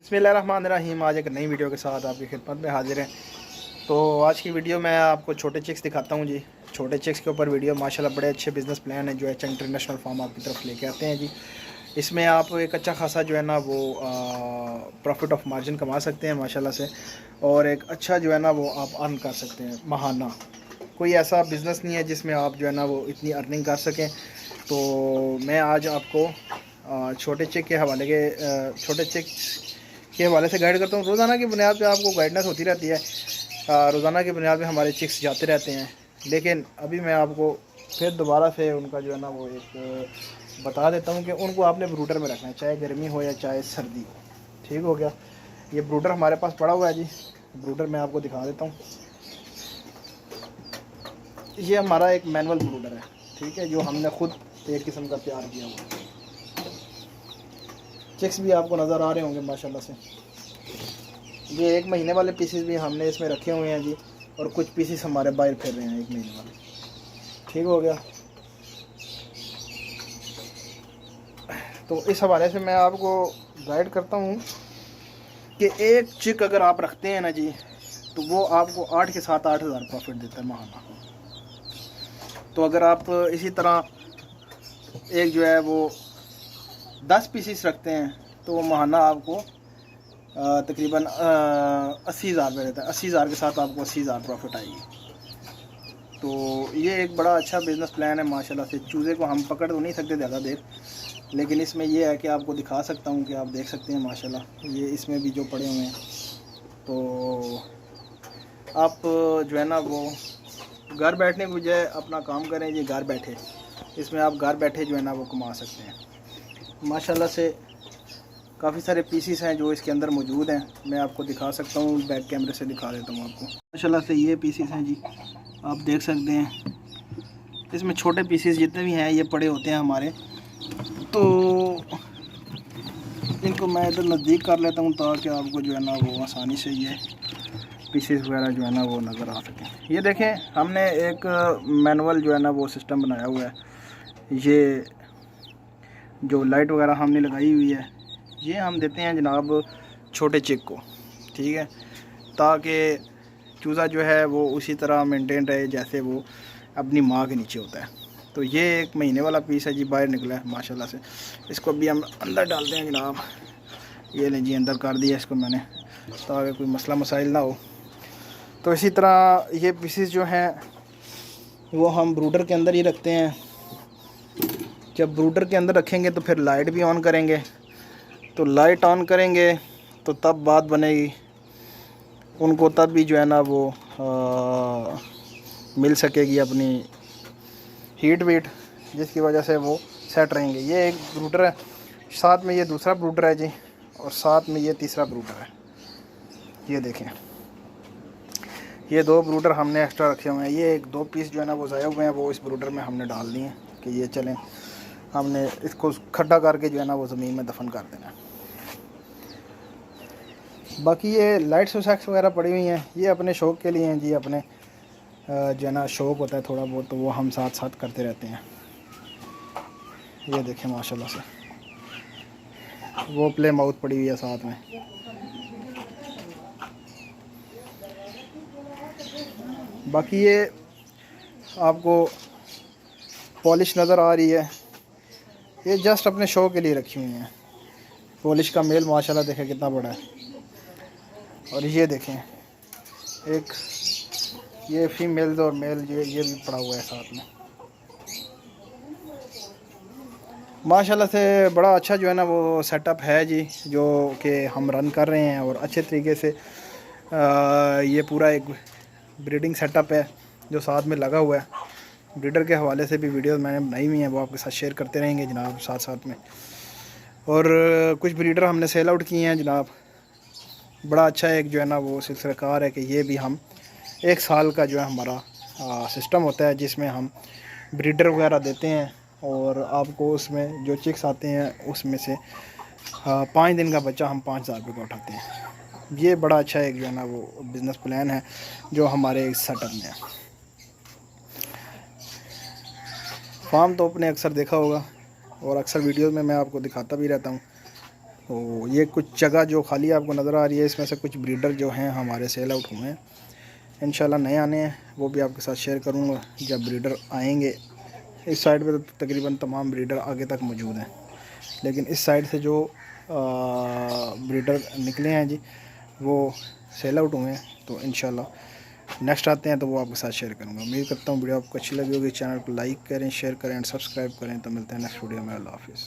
बिस्मिल्लाहिर्रहमानिर्रहीम। आज एक नई वीडियो के साथ आपकी खिदमत में हाजिर हैं। तो आज की वीडियो में आपको छोटे चिक्स दिखाता हूँ जी। छोटे चिक्स के ऊपर वीडियो माशाल्लाह बड़े अच्छे बिज़नेस प्लान है जो है इंटरनेशनल फार्म आपकी तरफ लेके आते हैं जी। इसमें आप एक अच्छा खासा जो है ना वो प्रॉफिट ऑफ मार्जिन कमा सकते हैं माशाल्लाह से, और एक अच्छा जो है ना वो आप अर्न कर सकते हैं माहाना। कोई ऐसा बिज़नेस नहीं है जिसमें आप जो है ना वो इतनी अर्निंग कर सकें। तो मैं आज आपको छोटे चेक के हवाले के छोटे चेक के हवाले से गाइड करता हूँ। रोज़ाना की बुनियाद पे आपको गाइडेंस होती रहती है। रोज़ाना की बुनियाद पे हमारे चिक्स जाते रहते हैं, लेकिन अभी मैं आपको फिर दोबारा से उनका जो है ना वो एक बता देता हूँ कि उनको आपने ब्रूडर में रखना है, चाहे गर्मी हो या चाहे सर्दी हो। ठीक हो गया। ये ब्रूडर हमारे पास पड़ा हुआ है जी। ब्रूडर मैं आपको दिखा देता हूँ। ये हमारा एक मैनुअल ब्रूडर है, ठीक है, जो हमने खुद एक किस्म का तैयार किया हुआ। चिक्स भी आपको नज़र आ रहे होंगे माशाल्लाह से। ये 1 महीने वाले पीसेस भी हमने इसमें रखे हुए हैं जी, और कुछ पीसेस हमारे बाहर फिर रहे हैं 1 महीने वाले। ठीक हो गया। तो इस हवाले से मैं आपको गाइड करता हूँ कि एक चिक अगर आप रखते हैं ना जी, तो वो आपको 8 के साथ 8,000 प्रॉफिट देता है माहाना। तो अगर आप इसी तरह एक जो है वो 10 पीसेस रखते हैं तो वो माहाना आपको तकरीबन 80,000 में देता है। 80,000 के साथ आपको 80,000 प्रॉफिट आएगी। तो ये एक बड़ा अच्छा बिज़नेस प्लान है माशाल्लाह से। चूज़े को हम पकड़ तो नहीं सकते ज़्यादा देर, लेकिन इसमें ये है कि आपको दिखा सकता हूँ कि आप देख सकते हैं माशाल्लाह ये इसमें भी जो पड़े हुए हैं। तो आप जो है ना वो घर बैठने की बजाय अपना काम करें जी, घर बैठे इसमें आप घर बैठे जो है ना वो कमा सकते हैं माशाल्लाह से। काफ़ी सारे पीसीस हैं जो इसके अंदर मौजूद हैं, मैं आपको दिखा सकता हूँ, बैक कैमरे से दिखा देता हूँ आपको। माशाल्लाह से ये पीसीस हैं जी, आप देख सकते हैं। इसमें छोटे पीसीस जितने भी हैं ये पड़े होते हैं हमारे। तो इनको मैं इधर नज़दीक कर लेता हूँ ताकि आपको जो है ना वो आसानी से ये पीसेस वगैरह जो है ना वो नज़र आ सकें। ये देखें, हमने एक मैनुअल जो है ना वो सिस्टम बनाया हुआ है। ये जो लाइट वगैरह हमने लगाई हुई है ये हम देते हैं जनाब छोटे चिक को, ठीक है, ताकि चूज़ा जो है वो उसी तरह मेंटेन रहे जैसे वो अपनी माँ के नीचे होता है। तो ये 1 महीने वाला पीस है जी, बाहर निकला है माशाल्लाह से। इसको अभी हम अंदर डालते हैं जनाब। ये लें जी, अंदर कर दिया इसको मैंने ताकि कोई मसला मसाइल ना हो। तो इसी तरह ये पीसेस जो हैं वो हम ब्रूडर के अंदर ही रखते हैं। जब ब्रूडर के अंदर रखेंगे तो फिर लाइट भी ऑन करेंगे, तो लाइट ऑन करेंगे तो तब बात बनेगी। उनको तब भी जो है ना वो मिल सकेगी अपनी हीट वीट, जिसकी वजह से वो सेट रहेंगे। ये एक ब्रूडर है, साथ में ये दूसरा ब्रूडर है जी, और साथ में ये तीसरा ब्रूडर है। ये देखें, ये 2 ब्रूडर हमने एक्स्ट्रा रखे हुए हैं। ये एक 2 पीस जो है ना वो ज़ाया हुए हैं, वो इस ब्रूडर में हमने डाल दिए हैं कि ये चलें। हमने इसको खड्डा करके जो है ना वो ज़मीन में दफन कर देना है। बाकी ये लाइट्स वैक्स वगैरह पड़ी हुई हैं, ये अपने शौक़ के लिए हैं जी। अपने जो है ना शौक़ होता है थोड़ा बहुत, तो वो हम साथ साथ करते रहते हैं। ये देखें माशाल्लाह से, वो प्ले माउथ पड़ी हुई है साथ में। बाकी ये आपको पॉलिश नज़र आ रही है, ये जस्ट अपने शो के लिए रखी हुई हैं। पॉलिश का मेल माशाल्लाह देखें कितना बड़ा है। और ये देखें एक ये फीमेल और मेल ये भी पड़ा हुआ है साथ में। माशाल्लाह से बड़ा अच्छा जो है ना वो सेटअप है जी, जो कि हम रन कर रहे हैं, और अच्छे तरीके से ये पूरा एक ब्रीडिंग सेटअप है जो साथ में लगा हुआ है। ब्रीडर के हवाले से भी वीडियोस मैंने बनाई हुई हैं, वो आपके साथ शेयर करते रहेंगे जनाब साथ साथ में। और कुछ ब्रीडर हमने सेल आउट किए हैं जनाब। बड़ा अच्छा एक जो है ना वो सिलसिलाकार है कि ये भी हम 1 साल का जो है हमारा सिस्टम होता है, जिसमें हम ब्रीडर वगैरह देते हैं, और आपको उसमें जो चिक्स आते हैं उसमें से 5 दिन का बच्चा हम 5,000 रुपये का उठाते हैं। ये बड़ा अच्छा एक जो है ना वो बिज़नेस प्लान है जो हमारे सेटअप में है। फार्म तो आपने अक्सर देखा होगा, और अक्सर वीडियोस में मैं आपको दिखाता भी रहता हूँ। तो ये कुछ जगह जो खाली आपको नज़र आ रही है, इसमें से कुछ ब्रीडर जो हैं हमारे सेल आउट हुए हैं। इंशाल्लाह नए आने हैं, वो भी आपके साथ शेयर करूँगा जब ब्रीडर आएंगे। इस साइड पे तो तकरीबन तमाम ब्रीडर आगे तक मौजूद हैं, लेकिन इस साइड से जो ब्रीडर निकले हैं जी वो सेल आउट हुए हैं। तो इंशाल्लाह नेक्स्ट आते हैं तो वो आपके साथ शेयर करूँगा। उम्मीद करता हूँ वीडियो आपको अच्छी लगी होगी। चैनल को लाइक करें, शेयर करें एंड सब्सक्राइब करें। तो मिलते हैं नेक्स्ट वीडियो में। अल्लाह हाफिज़।